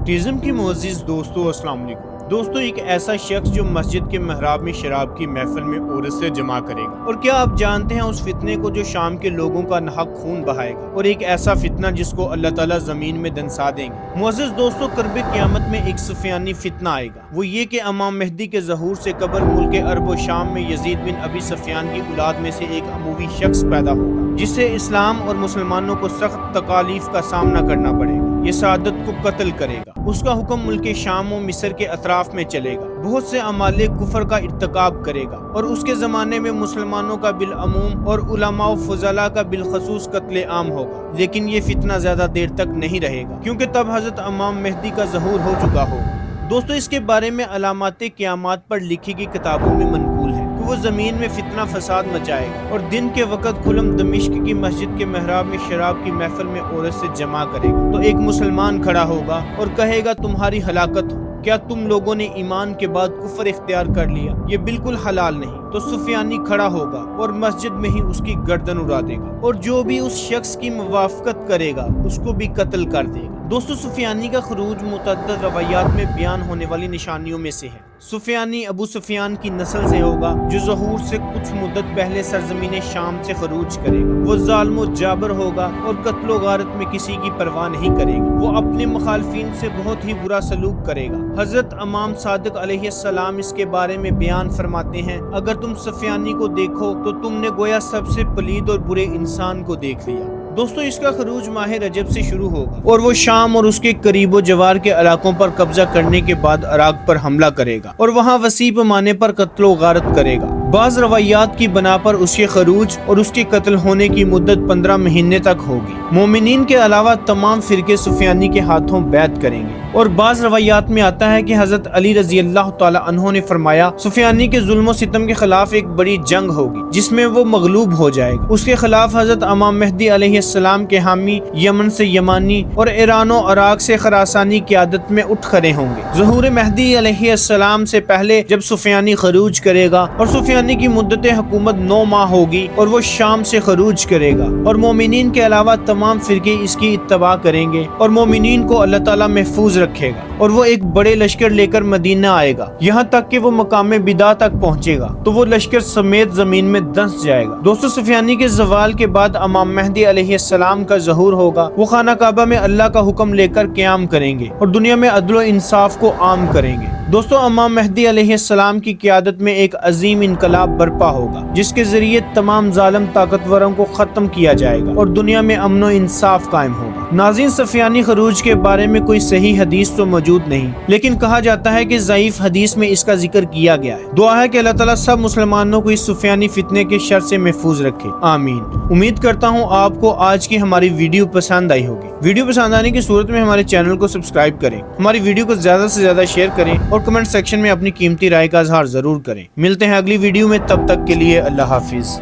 ٹیزم کی معزز دوستو السلام علیکم۔ دوستو ایک ایسا شخص جو مسجد کے محراب میں شراب کی محفل میں عورت سے جمع کرے گا، اور کیا آپ جانتے ہیں اس فتنے کو جو شام کے لوگوں کا ناحق خون بہائے گا، اور ایک ایسا فتنہ جس کو اللہ تعالیٰ زمین میں دنسا دیں گے۔ معزز دوستو قرب قیامت میں ایک سفیانی فتنہ آئے گا، وہ یہ کہ امام مہدی کے ظہور سے قبل ملک عرب و شام میں یزید بن ابی سفیان کی اولاد میں سے ایک اموی شخص پیدا ہوگا، جس سے اسلام اور مسلمانوں کو سخت تکالیف کا سامنا کرنا پڑے گا۔ یہ سعادت کو قتل کرے گا، اس کا حکم ملک شام و مصر کے اطراف میں چلے گا، بہت سے اعمال کفر کا ارتکاب کرے گا، اور اس کے زمانے میں مسلمانوں کا بالعموم اور علماء و فضلاء کا بالخصوص قتل عام ہوگا۔ لیکن یہ فتنہ زیادہ دیر تک نہیں رہے گا، کیونکہ تب حضرت امام مہدی کا ظہور ہو چکا ہوگا۔ دوستو اس کے بارے میں علامات قیامات پر لکھی گئی کتابوں میں منقول ہے کہ وہ زمین میں فتنہ فساد مچائے گا، اور دن کے وقت کھلم دمشق کی مسجد کے محراب میں شراب کی محفل میں عورت سے جمع کرے گا، تو ایک مسلمان کھڑا ہوگا اور کہے گا تمہاری ہلاکت ہو، کیا تم لوگوں نے ایمان کے بعد کفر اختیار کر لیا؟ یہ بالکل حلال نہیں۔ تو سفیانی کھڑا ہوگا اور مسجد میں ہی اس کی گردن اڑا دے گا، اور جو بھی اس شخص کی موافقت کرے گا اس کو بھی قتل کر دے گا۔ دوستو سفیانی کا خروج متعدد روایات میں بیان ہونے والی نشانیوں میں سے ہے۔ سفیانی ابو سفیان کی نسل سے ہوگا، جو ظہور سے کچھ مدت پہلے سرزمین شام سے خروج کرے گا۔ وہ ظالم و جابر ہوگا اور قتل و غارت میں کسی کی پرواہ نہیں کرے گا۔ وہ اپنے مخالفین سے بہت ہی برا سلوک کرے گا۔ حضرت امام صادق علیہ السلام اس کے بارے میں بیان فرماتے ہیں، اگر تم سفیانی کو دیکھو تو تم نے گویا سب سے پلید اور برے انسان کو دیکھ لیا۔ دوستو اس کا خروج ماہ رجب سے شروع ہوگا، اور وہ شام اور اس کے قریب و جوار کے علاقوں پر قبضہ کرنے کے بعد عراق پر حملہ کرے گا، اور وہاں وسیع پیمانے پر قتل و غارت کرے گا۔ بعض روایات کی بنا پر اس کے خروج اور اس کے قتل ہونے کی مدت 15 مہینے تک ہوگی۔ مومنین کے علاوہ تمام فرقے سفیانی کے ہاتھوں بیعت کریں گے، اور بعض روایات میں آتا ہے کہ حضرت علی رضی اللہ تعالی عنہ نے فرمایا سفیانی کے ظلم و ستم کے خلاف ایک بڑی جنگ ہوگی جس میں وہ مغلوب ہو جائے گا۔ اس کے خلاف حضرت امام مہدی علیہ السلام کے حامی یمن سے یمانی اور ایران و عراق سے خراسانی قیادت میں اٹھ کھڑے ہوں گے۔ ظہور مہدی علیہ السلام سے پہلے جب سفیانی خروج کرے گا، اور سفیانی کی مدت حکومت 9 ماہ ہوگی، اور وہ شام سے خروج کرے گا، اور مومنین کے علاوہ تمام فرقے اس کی اتباع کریں گے، اور مومنین کو اللہ تعالیٰ محفوظ رکھے گا، اور وہ ایک بڑے لشکر لے کر مدینہ آئے گا، یہاں تک کہ وہ مقام بدا تک پہنچے گا، تو وہ لشکر سمیت زمین میں دنس جائے گا۔ دوستو سفیانی کے زوال کے بعد امام مہدی علیہ السلام کا ظہور ہوگا۔ وہ خانہ کعبہ میں اللہ کا حکم لے کر قیام کریں گے، اور دنیا میں عدل و انصاف کو عام کریں گے۔ دوستو امام مہدی علیہ السلام کی قیادت میں ایک عظیم انقلاب برپا ہوگا، جس کے ذریعے تمام ظالم طاقتوروں کو ختم کیا جائے گا، اور دنیا میں امن و انصاف قائم ہوگا۔ ناظرین سفیانی خروج کے بارے میں کوئی صحیح حدیث تو موجود نہیں، لیکن کہا جاتا ہے کہ ضعیف حدیث میں اس کا ذکر کیا گیا ہے۔ دعا ہے کہ اللہ تعالیٰ سب مسلمانوں کو اس سفیانی فتنے کے شر سے محفوظ رکھے، آمین۔ امید کرتا ہوں آپ کو آج کی ہماری ویڈیو پسند آئی ہوگی۔ ویڈیو پسند آنے کی صورت میں ہمارے چینل کو سبسکرائب کریں، ہماری ویڈیو کو زیادہ سے زیادہ شیئر کریں، اور کمنٹ سیکشن میں اپنی قیمتی رائے کا اظہار ضرور کریں۔ ملتے ہیں اگلی ویڈیو میں، تب تک کے لیے اللہ حافظ۔